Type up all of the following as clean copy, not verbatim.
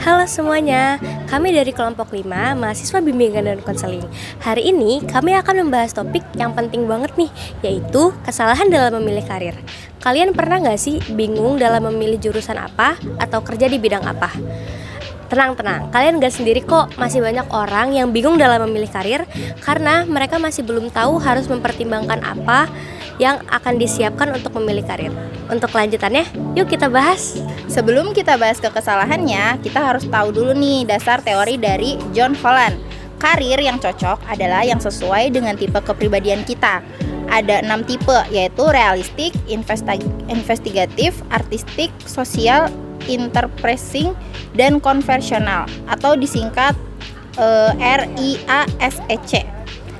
Halo semuanya, kami dari kelompok 5, mahasiswa bimbingan dan konseling. Hari ini kami akan membahas topik yang penting banget nih, yaitu kesalahan dalam memilih karir. Kalian pernah gak sih bingung dalam memilih jurusan apa atau kerja di bidang apa? Tenang, kalian gak sendiri kok, masih banyak orang yang bingung dalam memilih karir karena mereka masih belum tahu harus mempertimbangkan apa yang akan disiapkan untuk memilih karir. Untuk kelanjutannya, yuk kita bahas. Sebelum kita bahas ke kesalahannya, kita harus tahu dulu nih dasar teori dari John Holland. Karir yang cocok adalah yang sesuai dengan tipe kepribadian kita. Ada 6 tipe, yaitu realistik, investigatif, artistik, sosial, enterprising, dan konversional atau disingkat RIASEC.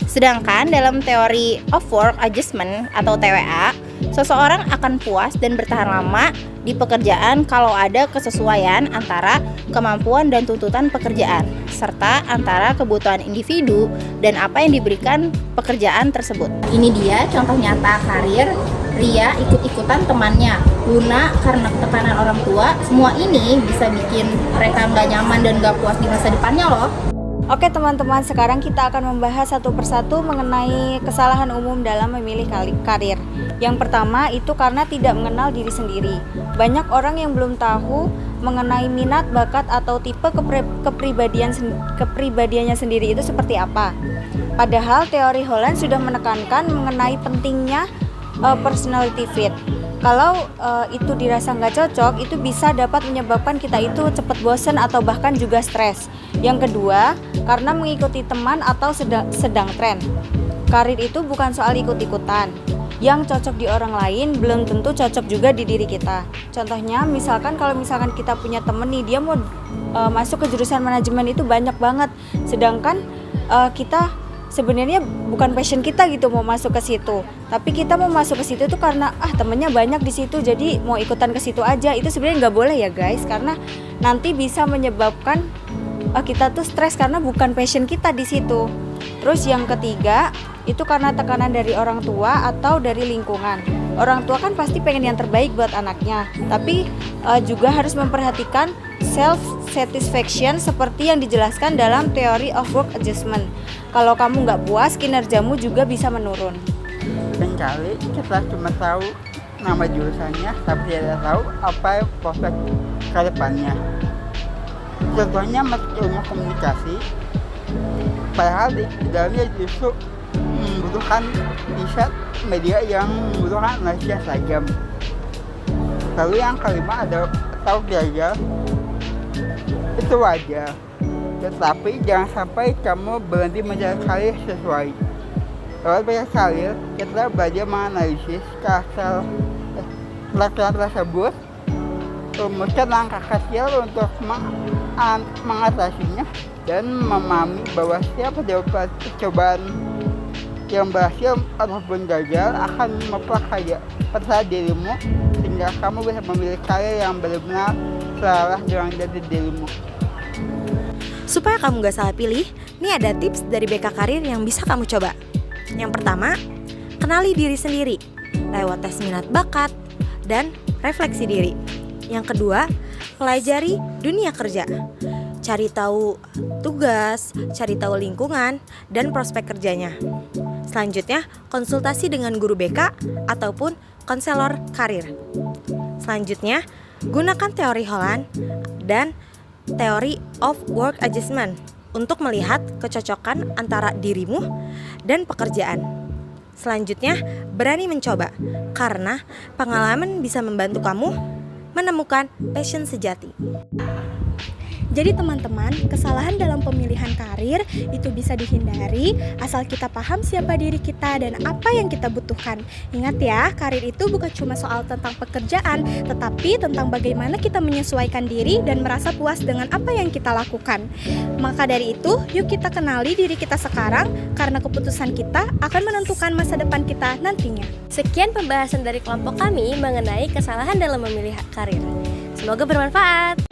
Sedangkan dalam teori of work adjustment atau TWA, seseorang akan puas dan bertahan lama di pekerjaan kalau ada kesesuaian antara kemampuan dan tuntutan pekerjaan, serta antara kebutuhan individu dan apa yang diberikan pekerjaan tersebut. Ini dia contoh nyata karir Ria ikut-ikutan temannya. Luna karena tekanan orang tua. Semua ini bisa bikin mereka nggak nyaman dan nggak puas di masa depannya loh. Oke teman-teman, sekarang kita akan membahas satu persatu mengenai kesalahan umum dalam memilih karir. Yang pertama itu karena tidak mengenal diri sendiri. Banyak orang yang belum tahu mengenai minat, bakat, atau tipe kepribadiannya sendiri itu seperti apa. Padahal teori Holland sudah menekankan mengenai pentingnya personality fit. Kalau itu dirasa nggak cocok, itu bisa dapat menyebabkan kita itu cepat bosan atau bahkan juga stres. Yang kedua, karena mengikuti teman atau sedang tren. Karir itu bukan soal ikut-ikutan. Yang cocok di orang lain belum tentu cocok juga di diri kita. Contohnya, kalau misalkan kita punya temen nih, dia mau masuk ke jurusan manajemen itu banyak banget. Sedangkan kita sebenarnya bukan passion kita gitu mau masuk ke situ, tapi kita mau masuk ke situ tuh karena temennya banyak di situ, jadi mau ikutan ke situ aja. Itu sebenarnya nggak boleh ya guys, karena nanti bisa menyebabkan kita tuh stres karena bukan passion kita di situ. Terus yang ketiga itu karena tekanan dari orang tua atau dari lingkungan. Orang tua kan pasti pengen yang terbaik buat anaknya, tapi juga harus memperhatikan self satisfaction seperti yang dijelaskan dalam teori of work adjustment. Kalau kamu nggak puas, kinerjamu juga bisa menurun. Seringkali kita cuma tahu nama jurusannya, tapi tidak tahu apa prospek ke depannya. Contohnya masuk ilmu komunikasi, padahal di dalamnya justru membutuhkan riset media yang membutuhkan analisis tajam. Lalu yang kelima ada tahu gagal, itu wajar. Tetapi jangan sampai kamu berhenti mencari karir sesuai. Lewat banyak karir, kita belajar menganalisis karakter tersebut, merumuskan langkah kecil untuk mengatasinya, dan memahami bahwa setiap percobaan yang berhasil ataupun gagal akan memperkaya dirimu, sehingga kamu bisa memilih karir yang benar-benar selaras dengan jati dirimu. Supaya kamu gak salah pilih, nih ada tips dari BK Karir yang bisa kamu coba. Yang pertama, kenali diri sendiri lewat tes minat bakat dan refleksi diri. Yang kedua, pelajari dunia kerja. Cari tahu tugas, cari tahu lingkungan, dan prospek kerjanya. Selanjutnya, konsultasi dengan guru BK ataupun konselor karir. Selanjutnya, gunakan teori Holland dan teori of work adjustment untuk melihat kecocokan antara dirimu dan pekerjaan. Selanjutnya, berani mencoba karena pengalaman bisa membantu kamu menemukan passion sejati. Jadi teman-teman, kesalahan dalam pemilihan karir itu bisa dihindari asal kita paham siapa diri kita dan apa yang kita butuhkan. Ingat ya, karir itu bukan cuma soal tentang pekerjaan, tetapi tentang bagaimana kita menyesuaikan diri dan merasa puas dengan apa yang kita lakukan. Maka dari itu, yuk kita kenali diri kita sekarang, karena keputusan kita akan menentukan masa depan kita nantinya. Sekian pembahasan dari kelompok kami mengenai kesalahan dalam memilih karir. Semoga bermanfaat.